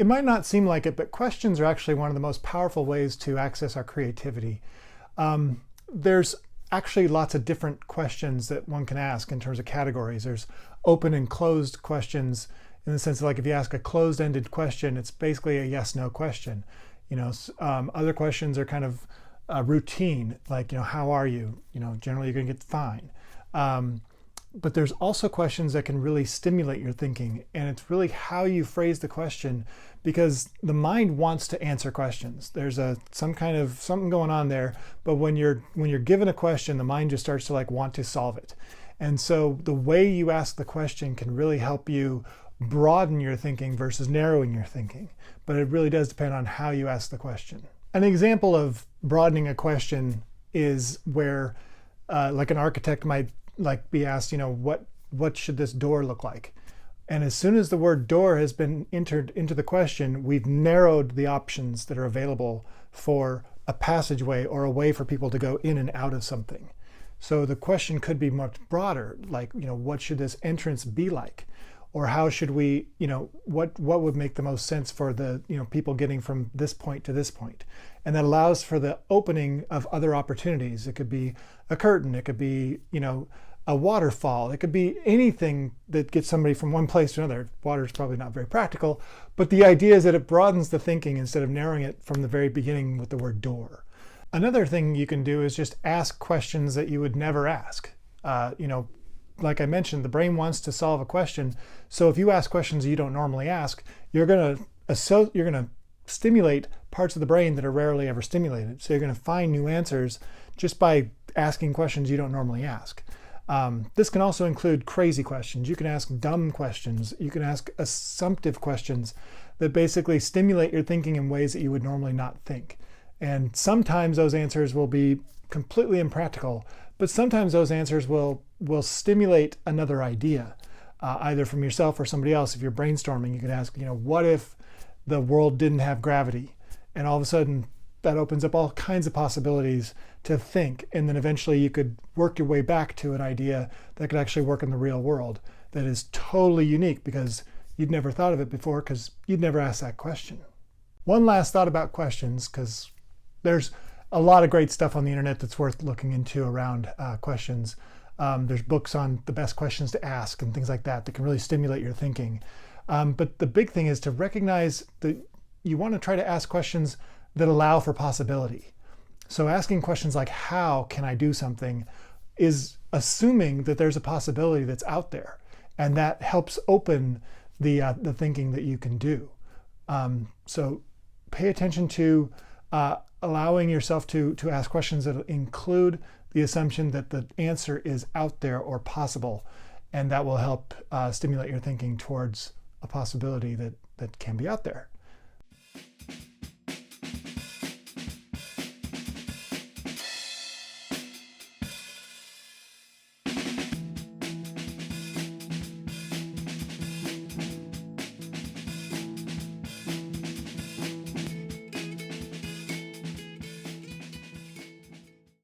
It might not seem like it, but questions are actually one of the most powerful ways to access our creativity. There's actually lots of different questions that one can ask in terms of categories. There's open and closed questions in the sense of, like, if you ask a closed-ended question, it's basically a yes/no question. Other questions are kind of routine, like, how are you? Generally you're going to get fine. But there's also questions that can really stimulate your thinking, and it's really how you phrase the question, because the mind wants to answer questions. There's something going on there, but when you're given a question, the mind just starts to want to solve it. And so the way you ask the question can really help you broaden your thinking versus narrowing your thinking. But it really does depend on how you ask the question. An example of broadening a question is where like an architect might be asked, what should this door look like? And as soon as the word door has been entered into the question, we've narrowed the options that are available for a passageway or a way for people to go in and out of something. So the question could be much broader, like, what should this entrance be like? Or how should we, what would make the most sense for the, people getting from this point to this point? And that allows for the opening of other opportunities. It could be a curtain, it could be, a waterfall, it could be anything that gets somebody from one place to another. Water is probably not very practical, but the idea is that it broadens the thinking instead of narrowing it from the very beginning with the word door. Another thing you can do is just ask questions that you would never ask. Like I mentioned, the brain wants to solve a question. So if you ask questions you don't normally ask, you're going to stimulate parts of the brain that are rarely ever stimulated. So you're going to find new answers just by asking questions you don't normally ask. This can also include crazy questions. You can ask dumb questions. You can ask assumptive questions that basically stimulate your thinking in ways that you would normally not think. And sometimes those answers will be completely impractical, but sometimes those answers will stimulate another idea, either from yourself or somebody else. If you're brainstorming, you can ask, what if the world didn't have gravity? And all of a sudden, that opens up all kinds of possibilities to think. And then eventually you could work your way back to an idea that could actually work in the real world that is totally unique because you'd never thought of it before because you'd never asked that question. One last thought about questions, because there's a lot of great stuff on the internet that's worth looking into around questions. There's books on the best questions to ask and things like that can really stimulate your thinking. But the big thing is to recognize that you want to try to ask questions that allow for possibility. So asking questions like, how can I do something, is assuming that there's a possibility that's out there. And that helps open the thinking that you can do. So pay attention to allowing yourself to ask questions that include the assumption that the answer is out there or possible. And that will help stimulate your thinking towards a possibility that can be out there.